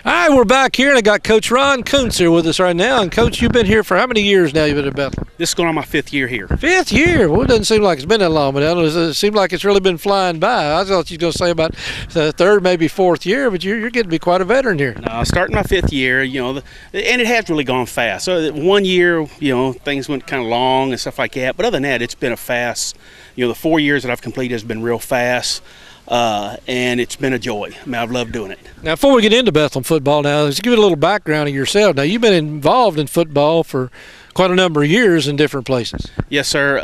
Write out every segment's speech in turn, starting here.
All right, we're back here, and I got Coach Ron Kuntz here with us right now. And, Coach, you've been here for how many years now? You've been at Bethlehem? This is going on my 5th year here. 5th year? Well, it doesn't seem like it's been that long, but it seems like it's really been flying by. I thought you were going to say about the 3rd, maybe 4th year, but you're getting to be quite a veteran here. No, starting my 5th year, and it has really gone fast. So 1 year, things went kind of long and stuff like that. But other than that, it's been a fast, the 4 years that I've completed has been real fast. And it's been a joy. I mean, I've loved doing it. Now, before we get into Bethlehem football, now let's give it a little background of yourself. Now, you've been involved in football for quite a number of years in different places. Yes, sir.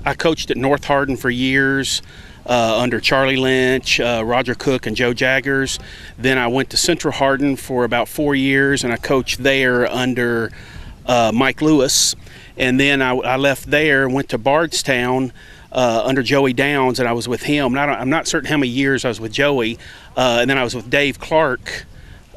I coached at North Hardin for years under Charlie Lynch, Roger Cook, and Joe Jaggers. Then I went to Central Hardin for about 4 years, and I coached there under Mike Lewis. And then I left there and went to Bardstown under Joey Downs, and I was with him. And I'm not certain how many years I was with Joey. And then I was with Dave Clark.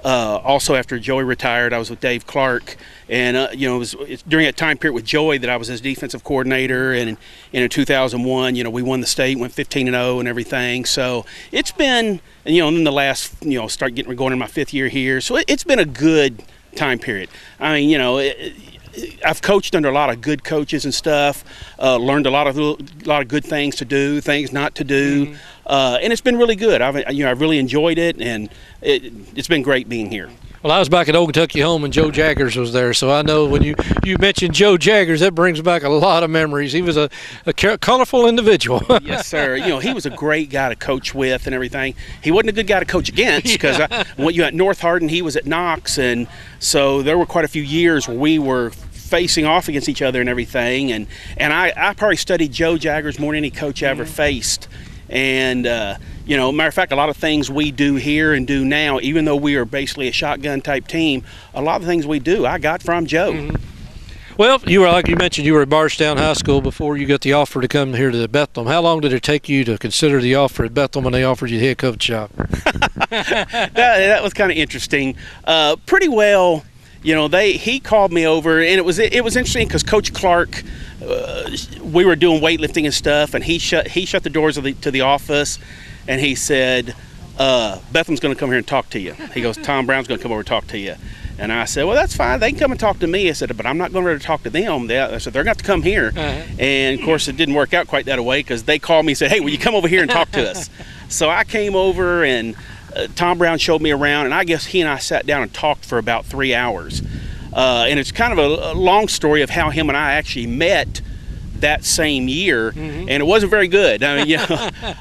Also, after Joey retired, I was with Dave Clark. And, it's during that time period with Joey that I was his defensive coordinator. And in 2001, we won the state, went 15-0 and everything. So it's been, and then the last, start going in my 5th year here. So it's been a good time period. I mean, I've coached under a lot of good coaches and stuff. Learned a lot of good things to do, things not to do, and it's been really good. I've really enjoyed it, and it's been great being here. Well, I was back at Old Kentucky Home, and Joe Jaggers was there, so I know when you mentioned Joe Jaggers, that brings back a lot of memories. He was a colorful individual. Yes, sir. He was a great guy to coach with and everything. He wasn't a good guy to coach against because when you at North Hardin, he was at Knox, and so there were quite a few years where we were facing off against each other and everything. And I probably studied Joe Jaggers more than any coach I ever faced. And, matter of fact, a lot of things we do here and do now, even though we are basically a shotgun type team, a lot of things we do I got from Joe. Well, you were, like you mentioned, you were at Bardstown High School before you got the offer to come here to Bethlehem. How long did it take you to consider the offer at Bethlehem when they offered you the head coach job? that was kind of interesting. Pretty well. He called me over, and it was interesting because Coach Clark, we were doing weightlifting and stuff, and he shut the doors to the office, and he said, Bethlehem's going to come here and talk to you. He goes, Tom Brown's going to come over and talk to you. And I said, well, that's fine. They can come and talk to me. I said, but I'm not going to talk to them. I said, they're going to have to come here. And, of course, it didn't work out quite that way because they called me and said, hey, will you come over here and talk to us? So I came over, and Tom Brown showed me around, and I guess he and I sat down and talked for about 3 hours. And it's kind of a long story of how him and I actually met that same year, and it wasn't very good. I mean,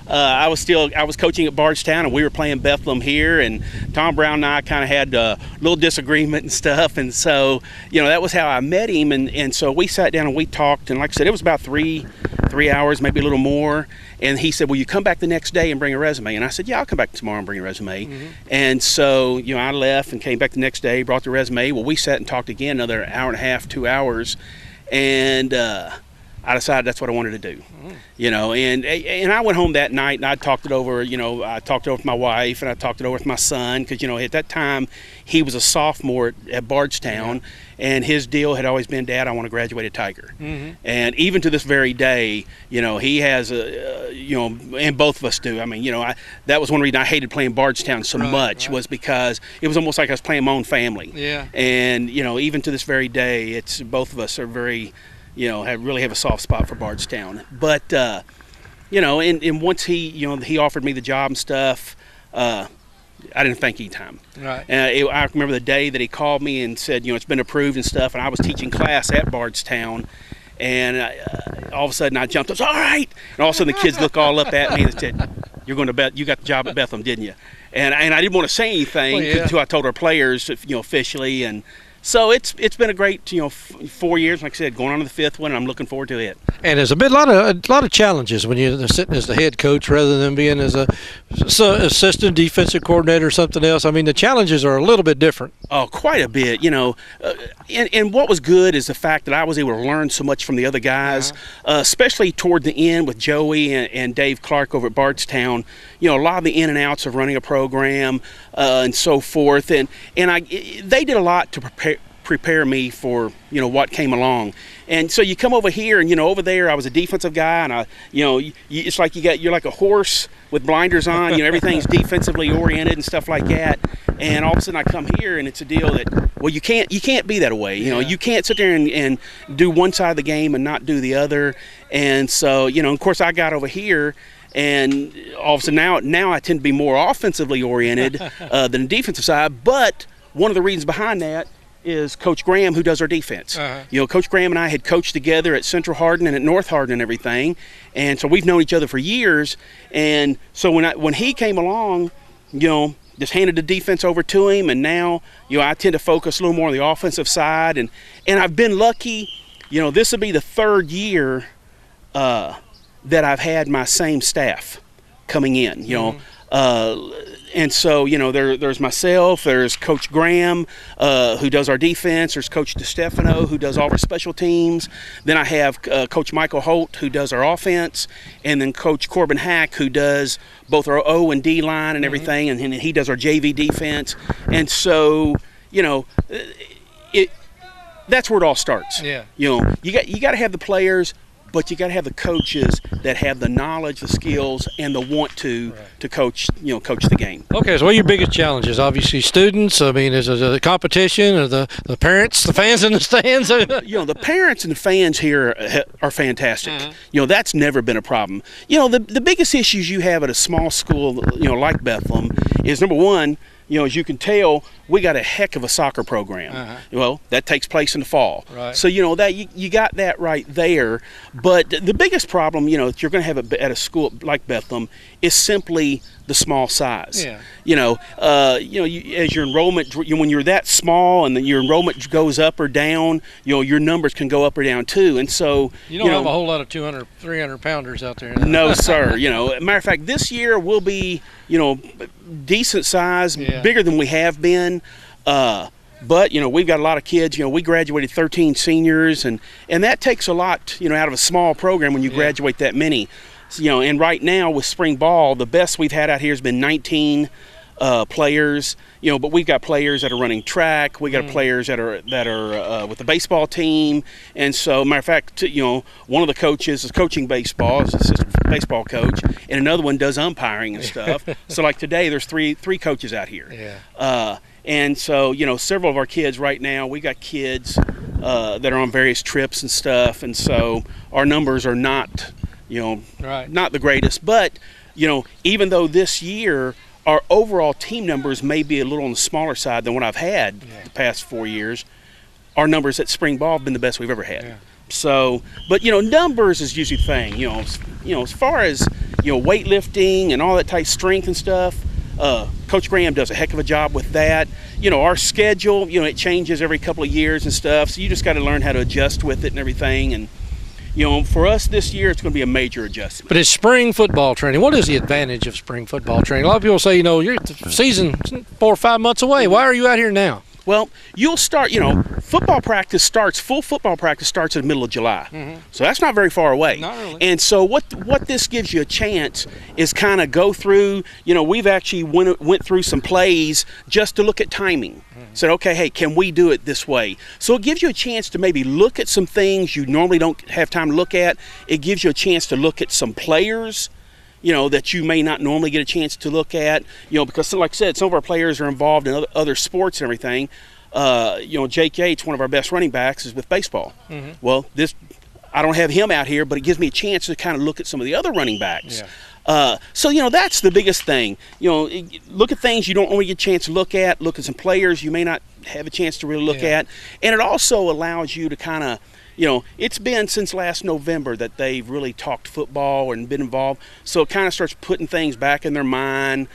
I was coaching at Bardstown, and we were playing Bethlehem here, and Tom Brown and I kind of had a little disagreement and stuff, and so that was how I met him, and so we sat down and we talked, and like I said, it was about three hours, maybe a little more. And he said, will you come back the next day and bring a resume? And I said, yeah, I'll come back tomorrow and bring a resume. And so, I left and came back the next day, brought the resume. Well, we sat and talked again another hour and a half, 2 hours. And I decided that's what I wanted to do. And I went home that night and I talked it over, I talked it over with my wife and I talked it over with my son because, at that time he was a sophomore at Bardstown. And his deal had always been, Dad, I want to graduate a Tiger. And even to this very day, he has and both of us do. I mean, that was one reason I hated playing Bardstown so much was because it was almost like I was playing my own family. Yeah. And, even to this very day, it's both of us are very, really have a soft spot for Bardstown. But, and once he offered me the job and stuff, I didn't think any time. Right. I remember the day that he called me and said, it's been approved and stuff, and I was teaching class at Bardstown, and all of a sudden I jumped up, all right, and all of a sudden the kids look all up at me and said, you got the job at Bethlehem, didn't you? And I didn't want to say anything until I told our players, officially, and so it's been a great 4 years, like I said, going on to the 5th one. And I'm looking forward to it. And there's a lot of challenges when you're sitting as the head coach rather than being as a assistant defensive coordinator or something else. I mean, the challenges are a little bit different. Oh, quite a bit. And what was good is the fact that I was able to learn so much from the other guys, especially toward the end with Joey and Dave Clark over at Bardstown. A lot of the in and outs of running a program and so forth. And they did a lot to prepare me for, what came along. And so you come over here, and, over there I was a defensive guy, and it's like you're like a horse with blinders on, everything's defensively oriented and stuff like that. And all of a sudden I come here, and it's a deal that, well, you can't be that way. You can't sit there and do one side of the game and not do the other. And so, of course I got over here, and all of a sudden now I tend to be more offensively oriented than the defensive side. But one of the reasons behind that is Coach Graham, who does our defense. Coach Graham and I had coached together at Central Hardin and at North Hardin and everything, and so we've known each other for years. And so when he came along, just handed the defense over to him, and now I tend to focus a little more on the offensive side, and I've been lucky. This will be the third year that I've had my same staff coming in. And so, there's myself, there's Coach Graham, who does our defense, there's Coach DeStefano, who does all our special teams, then I have Coach Michael Holt, who does our offense, and then Coach Corbin Hack, who does both our O and D line and everything, and he does our JV defense. And so, that's where it all starts. Yeah. You got to have the players, but you got to have the coaches that have the knowledge, the skills, and the want to coach, coach the game. Okay, so what are your biggest challenges? Obviously, students. I mean, is it the competition, or the parents, the fans in the stands? The parents and the fans here are fantastic. That's never been a problem. The biggest issues you have at a small school, like Bethlehem, is number one. As you can tell, we got a heck of a soccer program. Well, that takes place in the fall. Right. So, that you got that right there. But the biggest problem, that you're going to have at a school like Bethlehem is simply the small size. Yeah. As your enrollment, when you're that small and then your enrollment goes up or down, your numbers can go up or down too. And so you don't have a whole lot of 200, 300 pounders out there. No, sir. Matter of fact, this year we'll be, decent size, bigger than we have been. But we've got a lot of kids. We graduated 13 seniors, and that takes a lot, out of a small program when you graduate that many. So, and right now with spring ball, the best we've had out here has been 19 players. But we've got players that are running track. We got players that are with the baseball team. And so, matter of fact, one of the coaches is coaching baseball, is assistant baseball coach, and another one does umpiring and stuff. So, like today, there's three coaches out here. Yeah. And so, several of our kids right now, we got kids that are on various trips and stuff. And so, our numbers are not, not the greatest. But, even though this year our overall team numbers may be a little on the smaller side than what I've had the past 4 years, our numbers at spring ball have been the best we've ever had. Yeah. So, but numbers is usually the thing. As far as weightlifting and all that type of strength and stuff, Coach Graham does a heck of a job with that. Our schedule, it changes every couple of years and stuff. So you just got to learn how to adjust with it and everything. And for us this year, it's going to be a major adjustment. But it's spring football training. What is the advantage of spring football training? A lot of people say, you're the season 4 or 5 months away. Why are you out here now? Well, you'll start, football practice starts, full football practice starts in the middle of July. So that's not very far away. Not really. And so what this gives you a chance is kind of go through, we've actually went through some plays just to look at timing. Said, okay, hey, can we do it this way? So it gives you a chance to maybe look at some things you normally don't have time to look at. It gives you a chance to look at some players that you may not normally get a chance to look at, because like I said, some of our players are involved in other sports and everything. Jake Yates, one of our best running backs, is with baseball. Well, I don't have him out here, but it gives me a chance to kind of look at some of the other running backs. So, that's the biggest thing. Look at things you don't really get a chance to look at some players you may not have a chance to really look at. And it also allows you to kind of, it's been since last November that they've really talked football and been involved. So it kind of starts putting things back in their mind,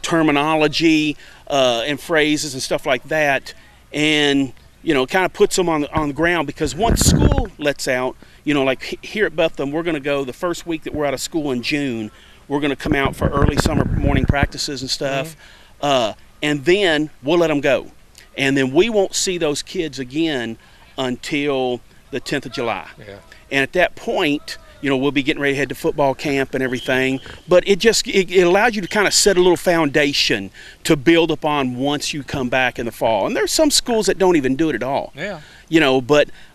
terminology and phrases and stuff like that. And, kind of puts them on the ground, because once school lets out, like here at Bethlehem, we're going to go the first week that we're out of school in June. We're going to come out for early summer morning practices and stuff. And then we'll let them go. And then we won't see those kids again until the 10th of July. And at that point, we'll be getting ready to head to football camp and everything. But it allows you to kind of set a little foundation to build upon once you come back in the fall. And there's some schools that don't even do it at all. Yeah.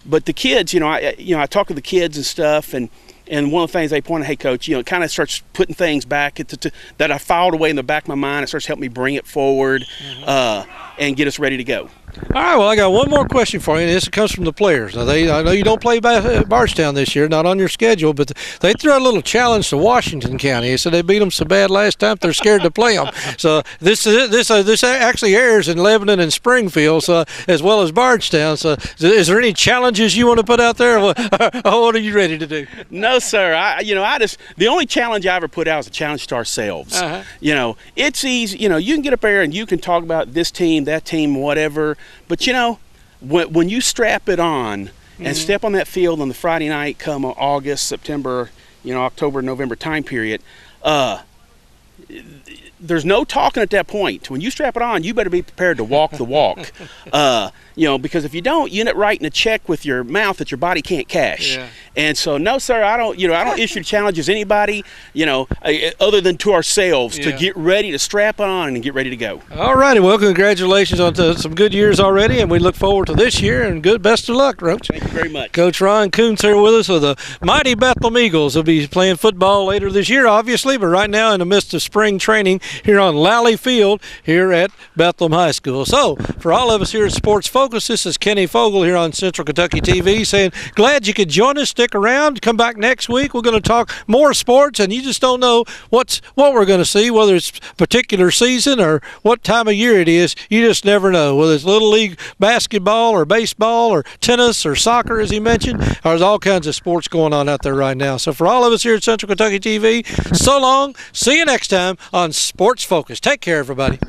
But the kids, I talk to the kids and stuff, and one of the things they point out, hey, Coach, it kind of starts putting things back that I filed away in the back of my mind. It starts helping me bring it forward and get us ready to go. All right, well, I got one more question for you, and this comes from the players. Now, I know you don't play Bardstown this year, not on your schedule, but they threw out a little challenge to Washington County. They said they beat them so bad last time they're scared to play them. So this actually airs in Lebanon and Springfield, so as well as Bardstown. So is there any challenges you want to put out there? What are you ready to do? No, sir. The only challenge I ever put out is a challenge to ourselves. It's easy. You can get up there and you can talk about this team, that team, whatever. But when you strap it on and step on that field on the Friday night, come August, September, October, November time period, there's no talking at that point. When you strap it on, you better be prepared to walk the walk. Because if you don't, you end up writing a check with your mouth that your body can't cash. Yeah. And so, no, sir, I don't issue challenges anybody, other than to ourselves to get ready to strap on and get ready to go. All righty. Well, congratulations on some good years already, and we look forward to this year, and best of luck, Coach. Thank you very much. Coach Ron Kuntz here with us with the mighty Bethlehem Eagles. They'll be playing football later this year, obviously, but right now in the midst of spring training here on Lally Field here at Bethlehem High School. So, for all of us here at Sports Focus, this is Kenny Fogle here on Central Kentucky TV saying, glad you could join us. Stick around. Come back next week. We're going to talk more sports, and you just don't know what we're going to see, whether it's particular season or what time of year it is. You just never know, whether it's Little League basketball or baseball or tennis or soccer, as he mentioned. There's all kinds of sports going on out there right now. So for all of us here at Central Kentucky TV, so long. See you next time on Sports Focus. Take care, everybody.